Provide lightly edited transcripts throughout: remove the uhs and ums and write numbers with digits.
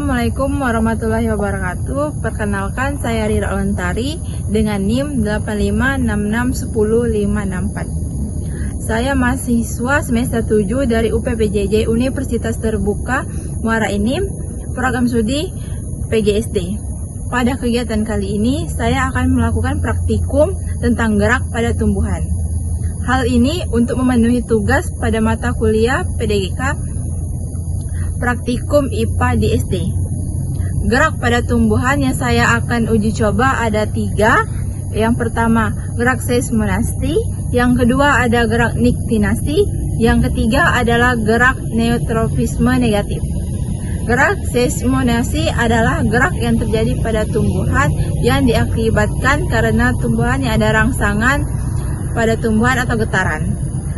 Assalamualaikum warahmatullahi wabarakatuh. Perkenalkan, saya Rira Lentari dengan NIM 85661054. Saya mahasiswa semester 7 dari UPPJJ Universitas Terbuka Muara Enim, program studi PGSD. Pada kegiatan kali ini, saya akan melakukan praktikum tentang gerak pada tumbuhan. Hal ini untuk memenuhi tugas pada mata kuliah PDGK Praktikum IPA di SD. Gerak pada tumbuhan yang saya akan uji coba ada 3. Yang pertama, gerak seismonasti. Yang kedua ada gerak niktinasti. Yang ketiga adalah gerak neotropisme negatif. Gerak seismonasti adalah gerak yang terjadi pada tumbuhan yang diakibatkan karena tumbuhan yang ada rangsangan pada tumbuhan atau getaran.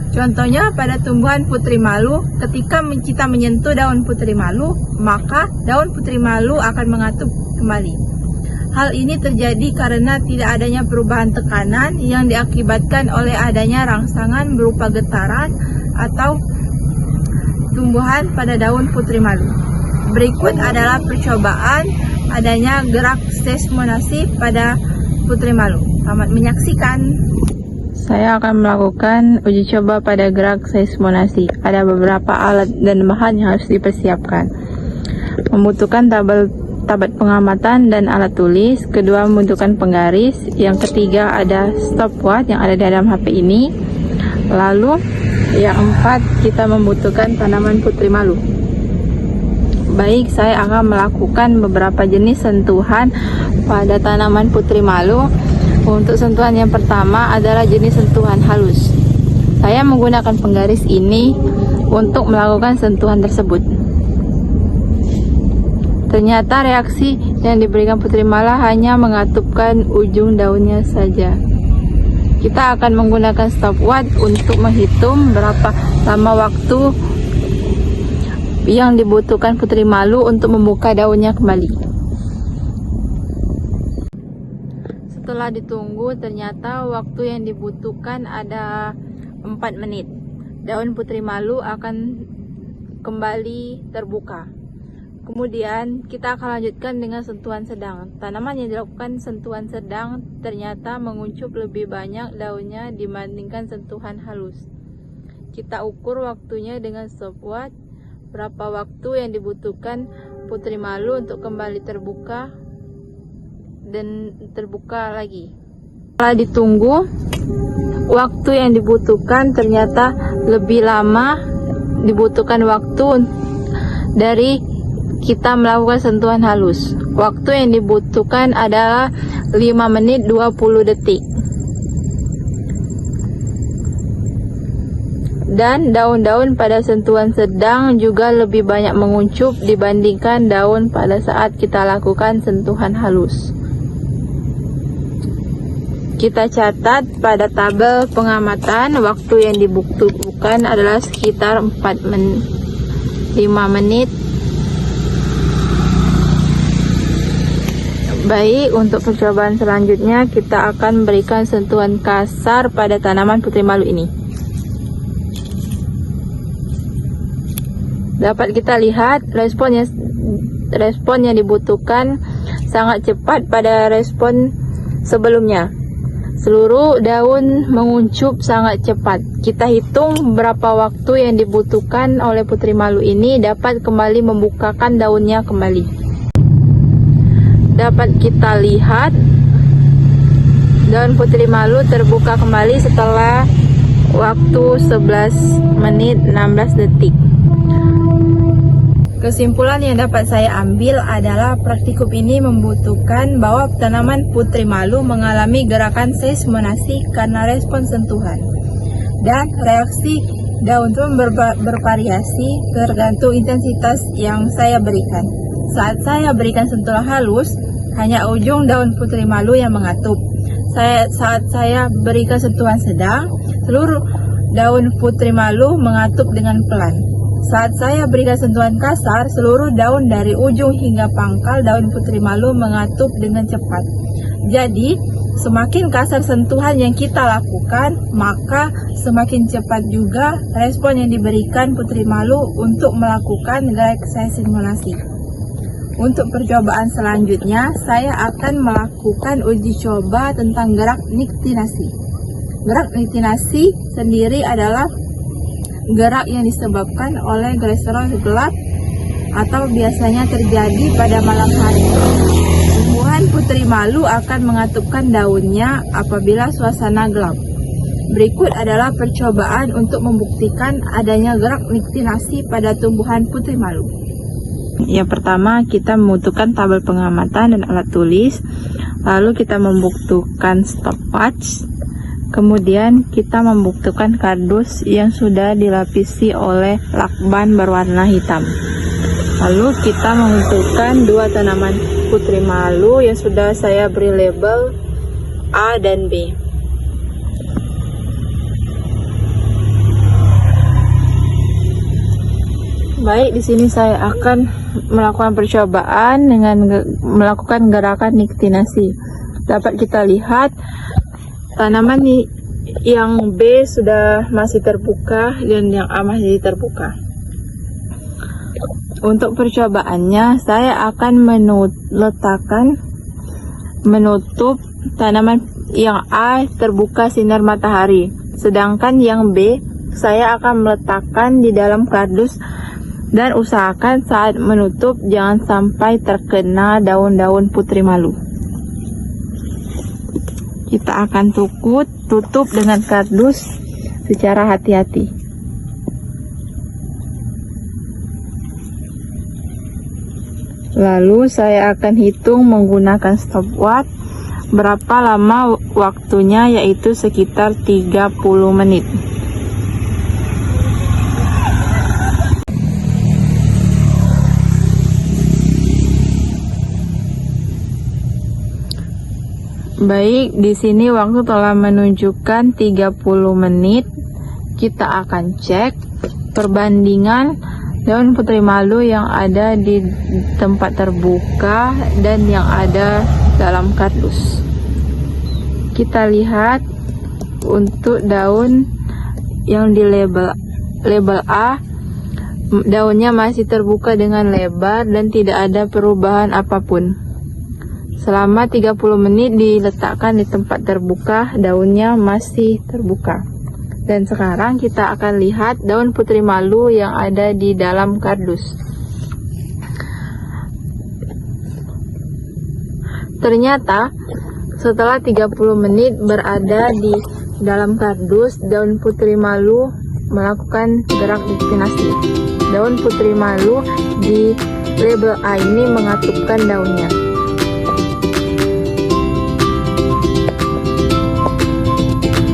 Contohnya pada tumbuhan putri malu, ketika kita menyentuh daun putri malu, maka daun putri malu akan mengatup kembali. Hal ini terjadi karena tidak adanya perubahan tekanan yang diakibatkan oleh adanya rangsangan berupa getaran atau tumbuhan pada daun putri malu. Berikut adalah percobaan adanya gerak seismonasi pada putri malu. Selamat menyaksikan. Saya akan melakukan uji coba pada gerak seismonasi. Ada beberapa alat dan bahan yang harus dipersiapkan. Membutuhkan tabat pengamatan dan alat tulis. Kedua, membutuhkan penggaris. Yang ketiga ada stopwatch yang ada dalam HP ini. Lalu yang 4, kita membutuhkan tanaman putri malu. Baik, saya akan melakukan beberapa jenis sentuhan pada tanaman putri malu. Untuk sentuhan yang pertama adalah jenis sentuhan halus. Saya menggunakan penggaris ini untuk melakukan sentuhan tersebut. Ternyata reaksi yang diberikan putri malu hanya mengatupkan ujung daunnya saja. Kita akan menggunakan stopwatch untuk menghitung berapa lama waktu yang dibutuhkan putri malu untuk membuka daunnya kembali. Setelah ditunggu, ternyata waktu yang dibutuhkan ada 4 menit. Daun putri malu akan kembali terbuka. Kemudian kita akan lanjutkan dengan sentuhan sedang. Tanaman yang dilakukan sentuhan sedang ternyata menguncup lebih banyak daunnya dibandingkan sentuhan halus. Kita ukur waktunya dengan stopwatch. Berapa waktu yang dibutuhkan putri malu untuk kembali terbuka dan terbuka lagi. Setelah ditunggu, waktu yang dibutuhkan ternyata lebih lama dibutuhkan waktu dari kita melakukan sentuhan halus. Waktu yang dibutuhkan adalah 5 menit 20 detik. Dan daun-daun pada sentuhan sedang juga lebih banyak menguncup dibandingkan daun pada saat kita lakukan sentuhan halus. Kita catat pada tabel pengamatan waktu yang dibutuhkan adalah sekitar 5 menit. Baik, untuk percobaan selanjutnya kita akan berikan sentuhan kasar pada tanaman putri malu ini. Dapat kita lihat respon yang dibutuhkan sangat cepat pada respon sebelumnya. Seluruh daun menguncup sangat cepat. Kita hitung berapa waktu yang dibutuhkan oleh putri malu ini dapat kembali membukakan daunnya kembali. Dapat kita lihat daun putri malu terbuka kembali setelah waktu 11 menit 16 detik. Kesimpulan yang dapat saya ambil adalah praktikum ini membutuhkan bahwa tanaman putri malu mengalami gerakan seismonasi karena respon sentuhan. Dan reaksi daun pun bervariasi tergantung intensitas yang saya berikan. Saat saya berikan sentuhan halus, hanya ujung daun putri malu yang mengatup. Saat saya berikan sentuhan sedang, seluruh daun putri malu mengatup dengan pelan. Saat saya berikan sentuhan kasar, seluruh daun dari ujung hingga pangkal daun putri malu mengatup dengan cepat. Jadi, semakin kasar sentuhan yang kita lakukan, maka semakin cepat juga respon yang diberikan putri malu untuk melakukan gerak seismonasi. Untuk percobaan selanjutnya, saya akan melakukan uji coba tentang gerak niktinasi. Gerak niktinasi sendiri adalah gerak yang disebabkan oleh glycerol gelap atau biasanya terjadi pada malam hari. Tumbuhan putri malu akan mengatupkan daunnya apabila suasana gelap. Berikut adalah percobaan untuk membuktikan adanya gerak niktinasi pada tumbuhan putri malu. Yang pertama, kita membutuhkan tabel pengamatan dan alat tulis. Lalu kita membutuhkan stopwatch. Kemudian kita membutuhkan kardus yang sudah dilapisi oleh lakban berwarna hitam. Lalu kita membutuhkan 2 tanaman putri malu yang sudah saya beri label A dan B. Baik, di sini saya akan melakukan percobaan dengan melakukan gerakan niktinasi. Dapat kita lihat tanaman yang B sudah masih terbuka dan yang A masih terbuka. Untuk percobaannya, saya akan menutup tanaman yang A terbuka sinar matahari, sedangkan yang B saya akan meletakkan di dalam kardus. Dan usahakan saat menutup jangan sampai terkena daun-daun putri malu. Kita akan tutup dengan kardus secara hati-hati. Lalu saya akan hitung menggunakan stopwatch berapa lama waktunya, yaitu sekitar 30 menit. Baik, di sini waktu telah menunjukkan 30 menit. Kita akan cek perbandingan daun putri malu yang ada di tempat terbuka dan yang ada dalam kardus. Kita lihat untuk daun yang di label A, daunnya masih terbuka dengan lebar dan tidak ada perubahan apapun. Selama 30 menit diletakkan di tempat terbuka, daunnya masih terbuka. Dan sekarang kita akan lihat daun putri malu yang ada di dalam kardus. Ternyata setelah 30 menit berada di dalam kardus, daun putri malu melakukan gerak niktinasi. Daun putri malu di label A ini mengatupkan daunnya.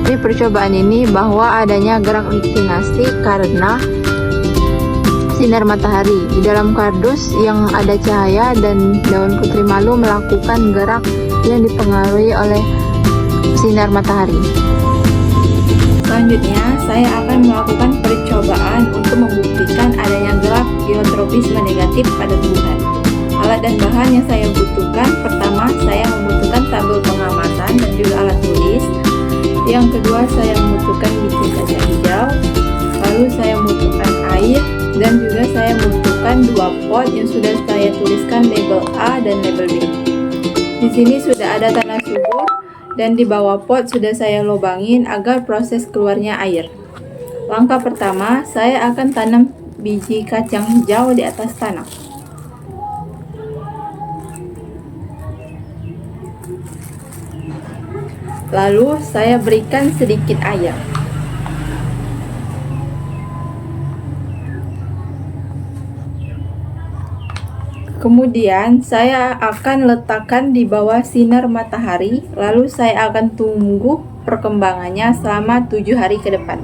Di percobaan ini bahwa adanya gerak niktinasi karena sinar matahari. Di dalam kardus yang ada cahaya dan daun putri malu melakukan gerak yang dipengaruhi oleh sinar matahari. Selanjutnya, saya akan melakukan percobaan untuk membuktikan adanya gerak geotropisme negatif pada tumbuhan. Alat dan bahan yang saya butuhkan, pertama saya membutuhkan tabel pengamatan dan juga alat tulis. Yang kedua, saya membutuhkan biji kaca hijau. Lalu saya membutuhkan air dan juga saya membutuhkan 2 pot yang sudah saya tuliskan label A dan label B. Di sini sudah ada tanah subur dan di bawah pot sudah saya lubangin agar proses keluarnya air. Langkah pertama, saya akan tanam biji kacang hijau di atas tanah. Lalu saya berikan sedikit air. Kemudian saya akan letakkan di bawah sinar matahari. Lalu saya akan tunggu perkembangannya selama 7 hari ke depan.